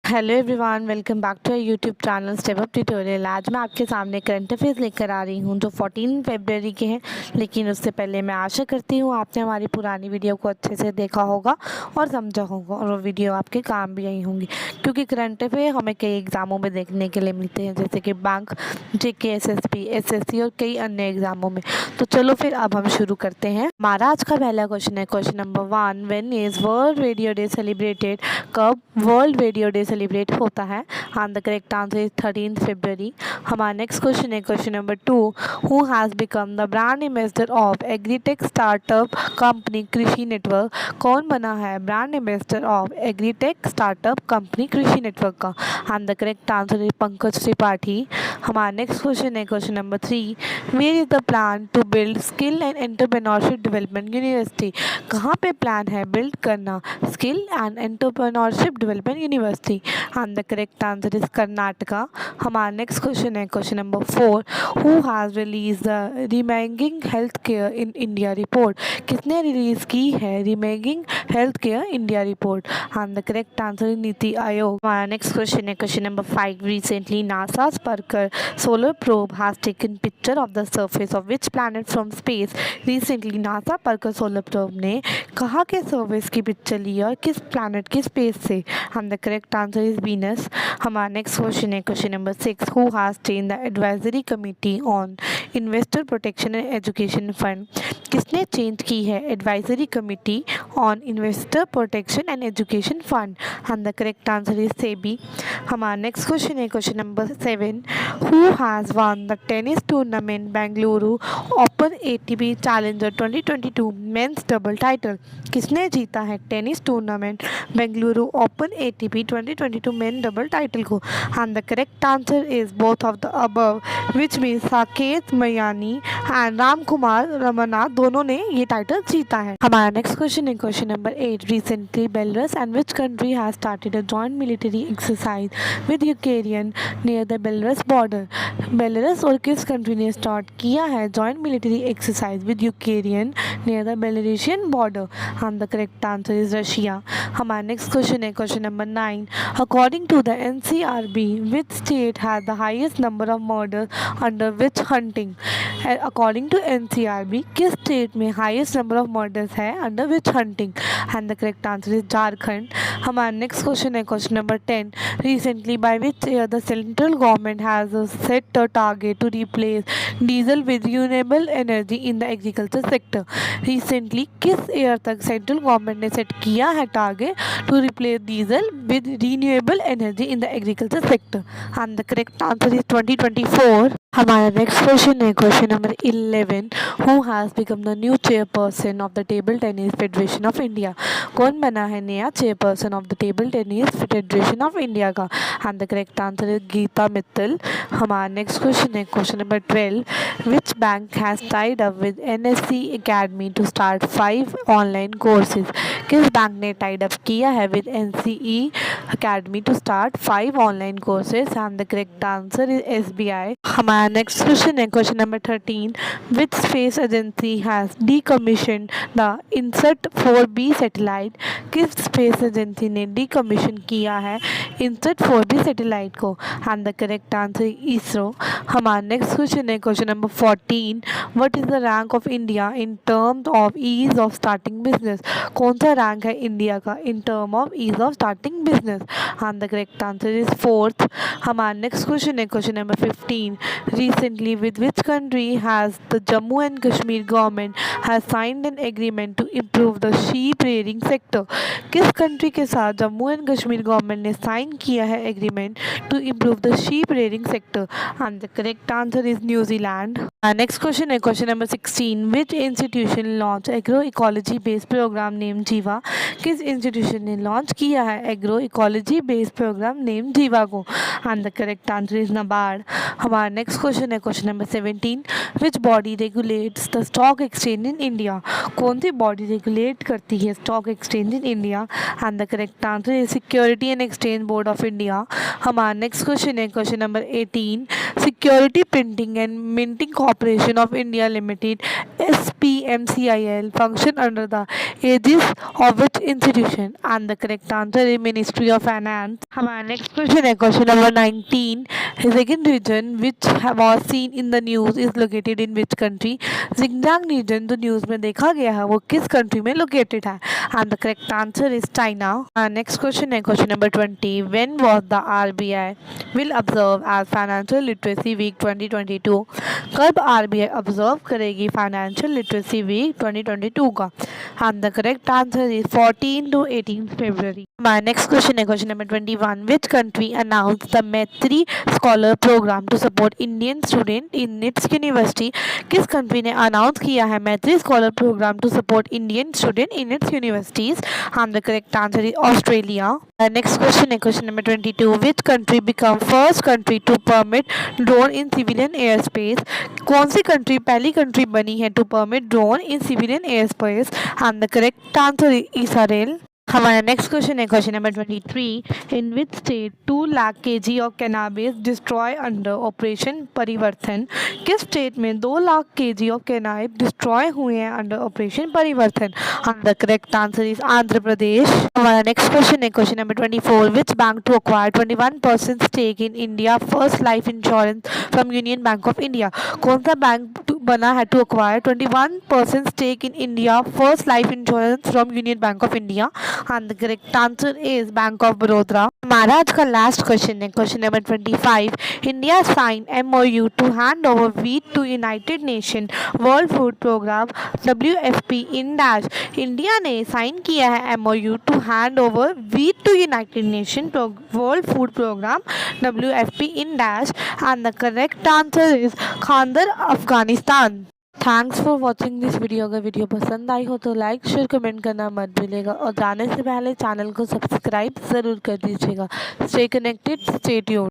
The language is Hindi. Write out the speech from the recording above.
Hello everyone, welcome back to YouTube channel step up tutorial. आज मैं आपके सामने करंट अफेयर्स लेकर आ रही हूं जो 14 फरवरी के हैं। लेकिन उससे पहले मैं आशा करती हूं आपने हमारी पुरानी वीडियो को अच्छे से देखा होगा और समझा होगा और वो वीडियो आपके काम भी आई होंगी, क्योंकि करंट अफेयर हमें कई एग्ज़ामों में देखने के लिए मिलते हैं, जैसे कि बैंक, जेके, एसएसबी, एसएससी और कई अन्य एग्ज़ामों में। तो चलो फिर अब हम शुरू करते हैं। हमारा आज का पहला क्वेश्चन है question number 1, when is world radio day celebrated? कब वर्ल्ड रेडियो डे सेलिब्रेट होता है? And the correct answer is 13 फरवरी। हमारा नेक्स्ट क्वेश्चन है question number 2, who has become the brand ambassador of agritech startup company कृषि नेटवर्क? कौन बना है brand ambassador of agritech startup company कृषि नेटवर्क का? And the correct answer is Pankaj Tripathi. हमारा नेक्स्ट क्वेश्चन है question number 3, where is the plan to build skill and entrepreneurship development university? कहाँ पे प्लान है बिल्ड करना skill and entrepreneurship development university? And the correct answer is Karnataka. हमारा नेक्स्ट क्वेश्चन है question number 4, who has release the reimagining health care in India report? किसने रिलीज की है reimagining health care India report? And the correct answer is NITI Aayog. हमारा नेक्स्ट क्वेश्चन है question number 5, recently NASA Parker solar probe has taken picture of the surface of which planet from space? Recently NASA Parker solar probe ने कहाँ के सर्फेस की पिक्चर ली और किस प्लैनेट की स्पेस से? And the correct answer is Venus. हमारा नेक्स्ट क्वेश्चन है question number 6, who has change the advisory committee on investor protection and education fund? किसने चेंज की है advisory committee on investor protection and education fund? And the correct answer is SEBI. हमारा नेक्स्ट क्वेश्चन है question number 7, who has won the tennis tournament Bengaluru Open ATP Challenger 2022 men's double title? किसने जीता है tennis tournament Bengaluru open ATP 2022 men double title को? And the correct answer is both of the above, which means Saket Myneni and Ram Kumar Ramanathan दोनों ने ये टाइटल जीता है। हमारा नेक्स्ट क्वेश्चन है question number 8, recently Belarus and which country has started a joint military exercise with Ukraine near the Belarus border? Belarus और किस कंट्री ने स्टार्ट किया है joint military exercise with Ukraine near the Belarusian border? And the correct answer is Russia. हमारा नेक्स्ट क्वेश्चन है question number 9, according to the NCRB which state has the highest number of murder under witch hunting? According to NCRB किस स्टेट में हाइएस्ट नंबर ऑफ मर्डर्स है under witch hunting? And the correct answer is Jharkhand. हमारा नेक्स्ट क्वेश्चन है question number 10, recently by which year the central government has set a target to replace diesel with renewable energy in the agriculture sector? Recently किस ईयर तक सेंट्रल गवर्नमेंट ने सेट किया है target to replace diesel with renewable energy in the agriculture sector? And the correct answer is 2024। हमारा नेक्स्ट क्वेश्चन है question number 11, who has become the new chairperson of the table tennis federation of India? कौन बना है नया chairperson of the table tennis federation of India का? And the correct answer is Geeta Mittal. हमारा नेक्स्ट क्वेश्चन है question number 12, which bank has tied up with NSC academy to start 5 online courses? किस बैंक ने टाइड अप किया है with NCE academy to start 5 online courses? And the correct answer is SBI. हमारा नेक्स्ट क्वेश्चन है question number 13, which space agency has decommission the INSAT 4B satellite? किस स्पेस एजेंसी ने डीकमीशन किया है इनसैट 4B सैटेलाइट को? And the correct answer ISRO. हमारा नेक्स्ट क्वेश्चन है question number 14, what is the rank of India in terms of ease of starting business? कौन सा रैंक है इंडिया का in term of ease of starting business? And the correct answer is 4th। हमारा नेक्स्ट क्वेश्चन है question number 15, recently with which country has the Jammu and Kashmir government has signed an agreement to improve the sheep rearing sector? किस कंट्री के साथ जम्मू एंड कश्मीर गवर्नमेंट ने साइन किया है agreement to improve the sheep rearing sector? And the correct answer is New Zealand. Next question है question number 16, which institution launch agro ecology based programme name Jiva? किस इंस्टीट्यूशन ने लॉन्च किया है agro ecology based programme name Jiva को? And the correct answer is NABARD. हमारा नेक्स्ट क्वेश्चन है question number 17, which body regulates the stock exchange in India? कौन सी बॉडी रेगुलेट करती है stock exchange in India? And the correct answer is security and exchange board of India. हमारा नेक्स्ट क्वेश्चन है question number 18, security printing and minting Corporation of India Limited SPMCIL function under the aegis of which institution? And the correct answer is Ministry of Finance. हमारा next question है question number 19. The second region which was seen in the news is located in which country? Xinjiang region जो न्यूज़ में देखा गया है वो किस कंट्री में लोकेटेड है? And the correct answer is China. Next question है question number 20. When was the RBI will observe as Financial Literacy Week 2022? कब RBI observe करेगी Financial Literacy Week 2022 का? And the correct answer is 14 to 18 February. My next question है question number 21. Which country announced the Maitri Scholar Program to support Indian student in its university? किस कंट्री ने अनाउंस किया है Maitri scholar programme to support Indian student in its universities? And the correct answer is Australia. Next question है question number 22. Which country become first country to permit drone in civilian airspace? कौन सी कंट्री पहली कंट्री बनी है to permit drone in civilian air space? And the correct answer is Israel. हमारा नेक्स्ट क्वेश्चन है question number 23. In which state 2 lakh kg of cannabis destroy under operation Parivartan? किस स्टेट में 2 lakh kg of cannabis destroy हुए हैं under operation Parivartan? And the correct answer is Andhra Pradesh. हमारा नेक्स्ट क्वेश्चन है question number 24. Which bank to acquire 21% stake in India First Life Insurance from Union Bank of India? कौन सा बैंक बना है to acquire 21% stake in India First Life Insurance from Union Bank of India? And the correct answer is Bank of Baroda. हमारा आज का लास्ट क्वेश्चन है question number 25. India sign MOU to hand over wheat to United Nation World Food Programme WFP in dash. India ने साइन किया है MOU to hand over wheat to United Nation World Food Programme WFP in dash. And the correct answer is Kandahar Afghanistan. Thanks for watching this video. अगर वीडियो पसंद आई हो तो लाइक शेयर कमेंट करना मत भूलिएगा और जाने से पहले चैनल को सब्सक्राइब ज़रूर कर दीजिएगा. Stay connected, stay tuned.